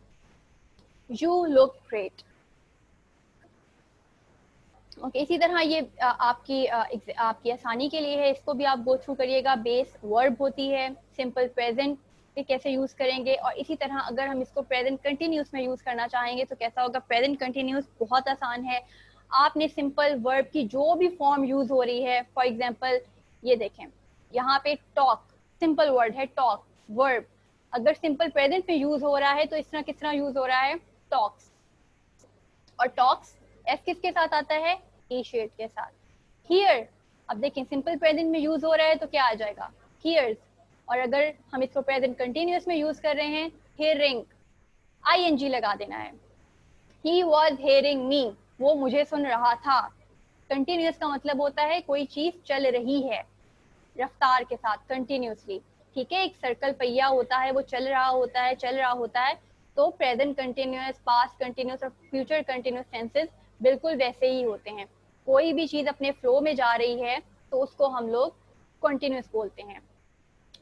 You look great. Okay इसी तरह ये आपकी आसानी के लिए है, इसको भी आप गो थ्रू करिएगा। बेस वर्ब होती है, सिंपल प्रेजेंट पे कैसे यूज करेंगे, और इसी तरह अगर हम इसको प्रेजेंट कंटिन्यूस में यूज करना चाहेंगे तो कैसा होगा। प्रेजेंट कंटिन्यूस बहुत आसान है, आपने सिंपल वर्ब की जो भी फॉर्म यूज हो रही है, फॉर एग्जाम्पल ये देखें यहाँ पे टॉक, सिंपल वर्ड है टॉक, वर्ब अगर सिंपल प्रेजेंट में यूज हो रहा है तो इस तरह किस तरह यूज हो रहा है, टॉक्स। और टॉक्स एस किसके साथ आता है, ही शेड के साथ। हियर अब देखें सिंपल प्रेजेंट में यूज हो रहा है तो क्या आ जाएगा, हियर्स। और अगर हम इसको प्रेजेंट कंटिन्यूअस में यूज कर रहे हैं, हियरिंग, आईएनजी लगा देना है। ही वॉज हियरिंग मी, वो मुझे सुन रहा था। कंटिन्यूअस का मतलब होता है कोई चीज चल रही है रफ्तार के साथ, कंटिन्यूअसली। ठीक है, एक सर्कल पहिया होता है, वो चल रहा होता है, चल रहा होता है। तो प्रेजेंट कंटिन्यूअस, पास्ट कंटिन्यूअस और फ्यूचर कंटिन्यूअस टेंसेस बिल्कुल वैसे ही होते हैं। कोई भी चीज अपने फ्लो में जा रही है तो उसको हम लोग कंटिन्यूअस बोलते हैं।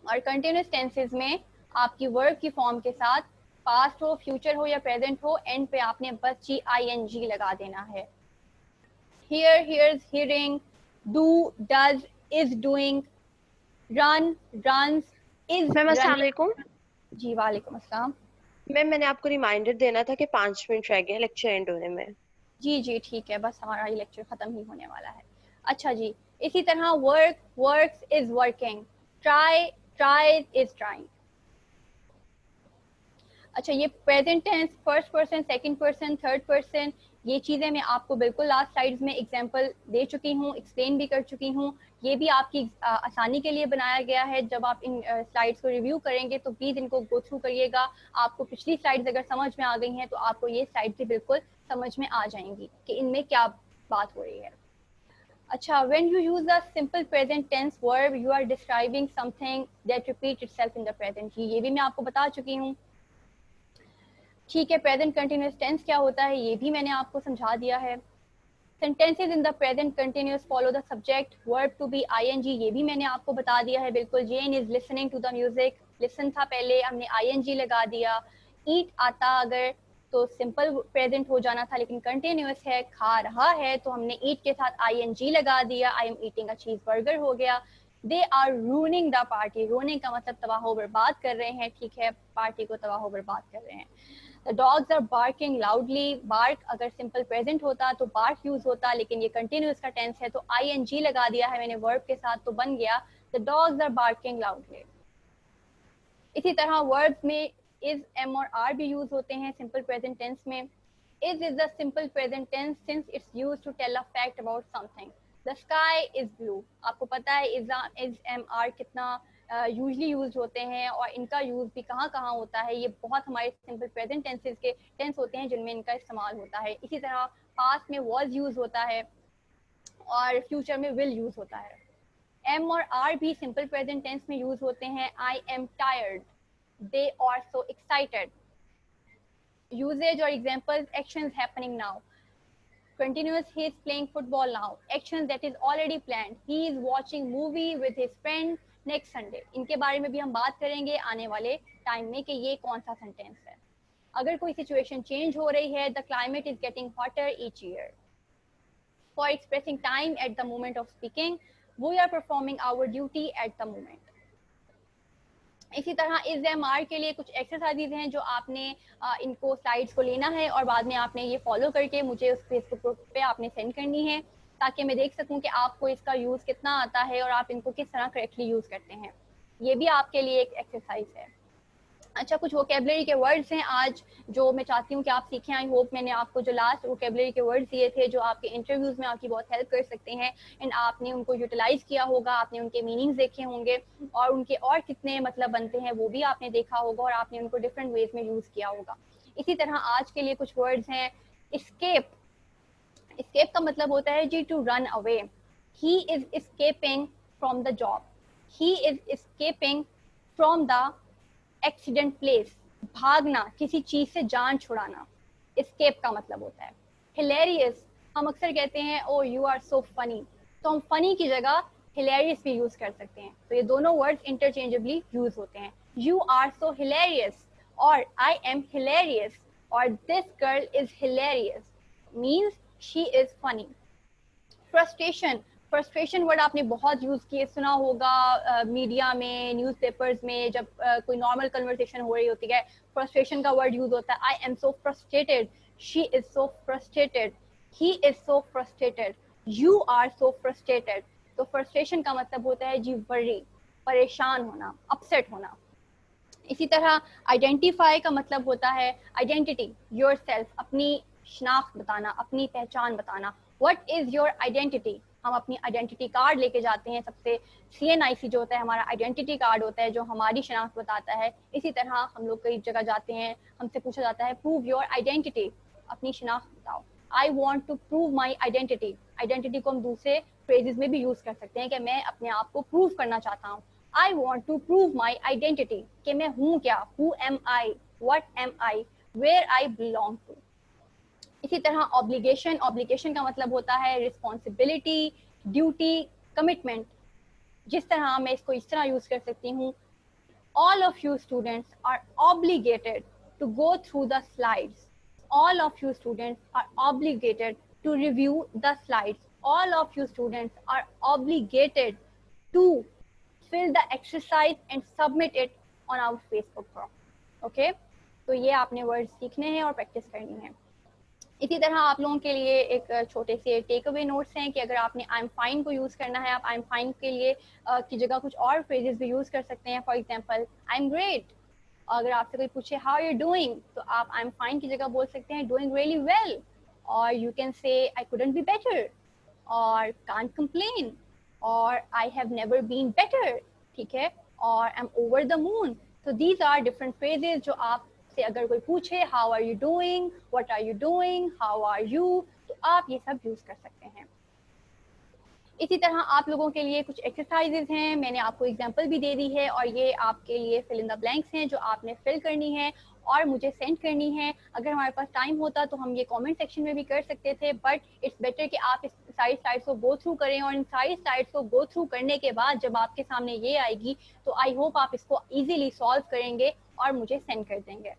और कंटिन्यूअस टेंसेस में आपकी वर्ब की फॉर्म के साथ पास्ट हो, फ्यूचर हो या प्रेजेंट हो, एंड पे आपने बस GING लगा देना है। Hear, hears, hearing, do, does, is doing, run, runs, is ma'am अस्सलाम running। वालेकुम। जी वालेकुम अस्सलाम। मैम मैंने आपको रिमाइंडर देना था कि 5 मिनट रह गए लेक्चर एंड होने में। जी जी ठीक है, बस हमारा ये लेक्चर खत्म ही होने वाला है। अच्छा जी, इसी तरह work, works, is working, try, try, is trying. अच्छा ये present tense, first person, second person, third person, ये चीज़ें मैं आपको बिल्कुल लास्ट स्लाइड्स में एग्जांपल दे चुकी हूँ, एक्सप्लेन भी कर चुकी हूँ। ये भी आपकी आसानी के लिए बनाया गया है। जब आप इन स्लाइड्स को रिव्यू करेंगे तो प्लीज़ इनको गो थ्रू करिएगा। आपको पिछली स्लाइड्स अगर समझ में आ गई हैं तो आपको ये स्लाइड्स भी बिल्कुल समझ में आ जाएंगी कि इनमें क्या बात हो रही है। अच्छा, when you use a simple present tense verb, you are describing something that repeats itself in the present। ये भी मैं आपको बता चुकी हूँ। ठीक है, प्रेजेंट कंटिन्यूअस टेंस क्या होता है ये भी मैंने आपको समझा दिया है। Sentences in the present continuous follow the subject, verb to be ING, ये भी मैंने आपको बता दिया है बिल्कुल। Jane is listening to the music, listen था पहले, हमने ING लगा दिया। ईट आता अगर तो सिंपल प्रेजेंट हो जाना था, लेकिन कंटिन्यूअस है, खा रहा है तो हमने ईट के साथ ING लगा दिया। आई एम ईटिंग अ चीज बर्गर हो गया। They are ruining the party, ruining का मतलब तबाह बर्बाद कर रहे हैं। ठीक है, पार्टी को तबाह बर्बाद कर रहे हैं। The dogs are barking loudly, bark अगर सिंपल प्रेजेंट होता तो bark यूज होता, लेकिन ये कंटिन्यूअस का टेंस है तो ING लगा दिया है मैंने वर्ब के साथ, तो बन गया the dogs are barking loudly। इसी तरह वर्ब्स में is, am और are भी यूज होते हैं सिंपल प्रेजेंट टेंस में। is the simple present tense since it's used to tell a fact about something। the sky is blue, आपको पता है is, am, are कितना यूजली यूज होते हैं और इनका यूज भी कहाँ कहाँ होता है। ये बहुत हमारे सिंपल प्रेजेंट टेंसेस के टेंस होते हैं जिनमें इनका इस्तेमाल होता है। इसी तरह पास्ट में was यूज होता है और फ्यूचर में will यूज होता है। एम और आर भी सिंपल प्रेजेंट टेंस में यूज होते हैं। I am tired, they are so excited. Usages और examples, actions happening now, continuous, he is playing football now, action that is already planned, he is watching movie with his friend next Sunday। इनके बारे में भी हम बात करेंगे आने वाले टाइम में कि ये कौन सा सेंटेंस है। अगर कोई सिचुएशन चेंज हो रही है, the climate is getting hotter each year. For expressing time at the moment of speaking, we are performing our duty at the moment. इसी तरह इस एम आर के लिए कुछ एक्सरसाइजेज हैं जो आपने इनको स्लाइड्स को लेना है और बाद में आपने ये फॉलो करके मुझे उस फेसबुक पे आपने सेंड करनी है ताकि मैं देख सकूं कि आपको इसका यूज़ कितना आता है और आप इनको किस तरह करेक्टली यूज़ करते हैं। ये भी आपके लिए एक एक्सरसाइज है। अच्छा, कुछ वोकेबलरी के वर्ड्स हैं आज जो मैं चाहती हूँ कि आप सीखें। आई होप मैंने आपको जो लास्ट वोकेबलरी के वर्ड्स दिए थे जो आपके इंटरव्यूज में आपकी बहुत हेल्प कर सकते हैं, एंड आपने उनको यूटिलाइज किया होगा, आपने उनके मीनिंग्स देखे होंगे और उनके और कितने मतलब बनते हैं वो भी आपने देखा होगा और आपने उनको डिफरेंट वेज में यूज किया होगा। इसी तरह आज के लिए कुछ वर्ड्स हैं। एस्केप, एस्केप का मतलब होता है जी to run away. He is escaping from the job, he is escaping from the accident place, भागना, किसी चीज से जान छुड़ाना, एस्केप का मतलब होता है। हिलेरियस, हम अक्सर कहते हैं ओ यू आर सो फनी, तो हम फनी की जगह हिलेरियस भी यूज कर सकते हैं। तो ये दोनों वर्ड्स इंटरचेंजेबली यूज होते हैं। यू आर सो हिलेरियस और आई एम हिलेरियस और this girl is hilarious means she is funny. Frustration, frustration word आपने बहुत यूज किए सुना होगा मीडिया में, न्यूज़पेपर्स में, जब कोई नॉर्मल कन्वर्सेशन हो रही होती है फ्रस्ट्रेशन का वर्ड यूज होता है। I am so frustrated, she is so frustrated, he is so frustrated, you are so frustrated. तो फ्रस्ट्रेशन का मतलब होता है जी वरी, परेशान होना, अपसेट होना। इसी तरह आइडेंटिफाई का मतलब होता है आइडेंटिटी, योर सेल्फ, अपनी शनाख्त बताना, अपनी पहचान बताना। What is your identity? हम अपनी आइडेंटिटी कार्ड लेके जाते हैं सबसे, CNIC जो होता है हमारा आइडेंटिटी कार्ड होता है जो हमारी शनाख्त बताता है। इसी तरह हम लोग कई जगह जाते हैं, हमसे पूछा जाता है प्रूव योर आइडेंटिटी, अपनी शनाख्त बताओ। I want to prove my identity, identity को हम दूसरे फ्रेजेस में भी यूज कर सकते हैं कि मैं अपने आप को प्रूव करना चाहता हूँ। I want to prove my identity, कि मैं हूँ क्या, who am I, what am I, where I belong to। इसी तरह ऑब्लिगेशन, ऑब्लिगेशन का मतलब होता है रिस्पॉन्सिबिलिटी, ड्यूटी, कमिटमेंट। जिस तरह मैं इसको इस तरह यूज कर सकती हूँ, all of you students are obligated to go through the slides, all of you students are obligated to review the slides, all of you students are obligated to fill the exercise and submit it on our Facebook group. Okay? तो ये आपने word सीखने हैं और practice करनी है। इसी तरह आप लोगों के लिए एक छोटे से टेक अवे नोट्स हैं कि अगर आपने आई एम फाइन को यूज करना है, आप आई एम फाइन के लिए की जगह कुछ और फ्रेजेस भी यूज कर सकते हैं। For example I am great. अगर आपसे कोई पूछे हाउ आर यू डूइंग, तो आप आई एम फाइन की जगह बोल सकते हैं डूइंग रियली वेल, और you can say I couldn't be better, और कांट कंप्लेन, और I have never been better, ठीक है, और I am over the moon. तो दीज आर डिफरेंट फ्रेजेस जो आप से अगर कोई पूछे how are you doing, what are you doing, how are you, तो आप ये सब यूज कर सकते हैं। इसी तरह आप लोगों के लिए कुछ एक्सरसाइजेज हैं, मैंने आपको एग्जांपल भी दे दी है, और ये आपके लिए फिल इन द ब्लैंक्स हैं जो आपने फिल करनी है और मुझे सेंड करनी है। अगर हमारे पास टाइम होता तो हम ये कमेंट सेक्शन में भी कर सकते थे, बट इट्स बेटर कि आप इस सारी स्लाइड्स को गो थ्रू करें, और इन सारी स्लाइड्स को गो थ्रू करने के बाद जब आपके सामने ये आएगी तो आई होप आप इसको इजीली सॉल्व करेंगे और मुझे सेंड कर देंगे।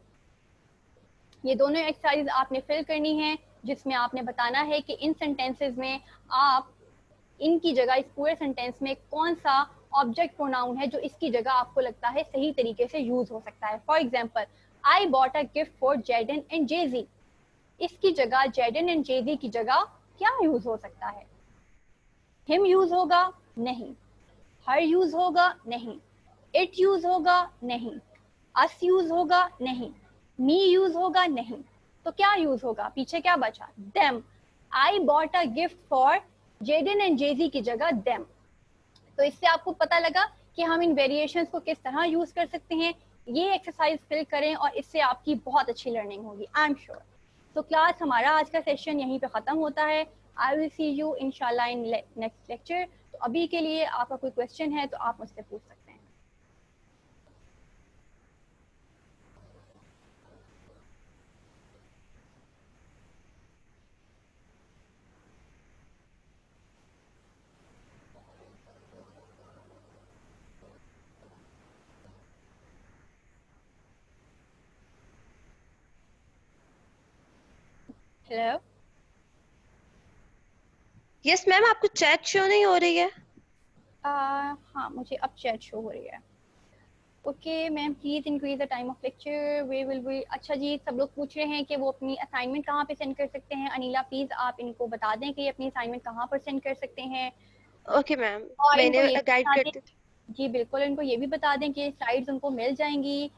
ये दोनों एक्सरसाइज आपने फिल करनी है जिसमें आपने बताना है कि इन सेंटेंसेस में आप इनकी जगह इस पूरे सेंटेंस में कौन सा ऑब्जेक्ट प्रोनाउन है जो इसकी जगह आपको लगता है सही तरीके से यूज हो सकता है। For example, I bought a gift for Jaden and JG, इसकी जगह जैडन एंड जेजी की जगह क्या यूज हो सकता है? हिम यूज होगा? नहीं। हर यूज होगा? नहीं। इट यूज होगा? नहीं। अस यूज होगा? नहीं। मी यूज होगा? नहीं। तो क्या यूज होगा? पीछे क्या बचा? Them. I bought a gift for Jaden and JG की जगह देम। तो इससे आपको पता लगा कि हम इन वेरिएशंस को किस तरह यूज कर सकते हैं। ये एक्सरसाइज फिल करें और इससे आपकी बहुत अच्छी लर्निंग होगी, आई एम श्योर। तो क्लास, हमारा आज का सेशन यहीं पे खत्म होता है। आई विल सी यू इंशाल्लाह इन नेक्स्ट लेक्चर। तो अभी के लिए आपका कोई क्वेश्चन है तो आप मुझसे पूछ सकते हैं। हेलो। यस मैम, आपको चैट शो नहीं हो रही है? हाँ, मुझे अब चैट शो हो रही है। Okay ma'am, please increase the time of lecture, way will be. अच्छा जी, सब लोग पूछ रहे हैं कि वो अपनी असाइनमेंट कहाँ पे सेंड कर सकते हैं। अनिला, प्लीज आप इनको बता दें कि अपनी असाइनमेंट कहाँ पर सेंड कर सकते हैं। ओके मैम, और इनको मैंने ये भी गाइड बता कर दें, दी। जी बिल्कुल, इनको ये भी बता दें कि स्लाइड्स उनको मिल जाएंगी।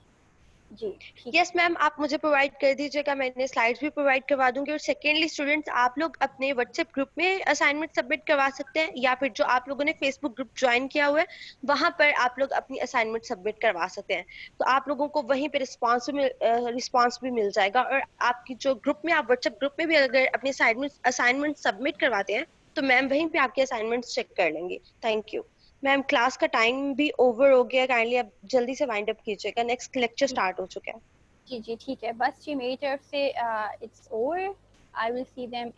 जी ठीक यस मैम, आप मुझे प्रोवाइड कर दीजिएगा, मैंने स्लाइड्स भी प्रोवाइड करवा दूंगी। और सेकेंडली स्टूडेंट्स, आप लोग अपने व्हाट्सएप ग्रुप में असाइनमेंट सबमिट करवा सकते हैं, या फिर जो आप लोगों ने फेसबुक ग्रुप ज्वाइन किया हुआ है वहां पर आप लोग अपनी असाइनमेंट सबमिट करवा सकते हैं। तो आप लोगों को वहीं पे रिस्पॉन्स भी मिल जाएगा। और आपकी जो ग्रुप में, आप व्हाट्सएप ग्रुप में भी अगर अपनी असाइनमेंट सबमिट करवाते हैं तो मैम वहीं पे आपके असाइनमेंट चेक कर लेंगे। Thank you ma'am. क्लास का टाइम भी ओवर हो गया, काइंडली आप जल्दी से वाइंड अप कीजिएगा, नेक्स्ट लेक्चर जी स्टार्ट हो चुका है। जी जी ठीक है, बस जी मेरी तरफ से it's over. I will see them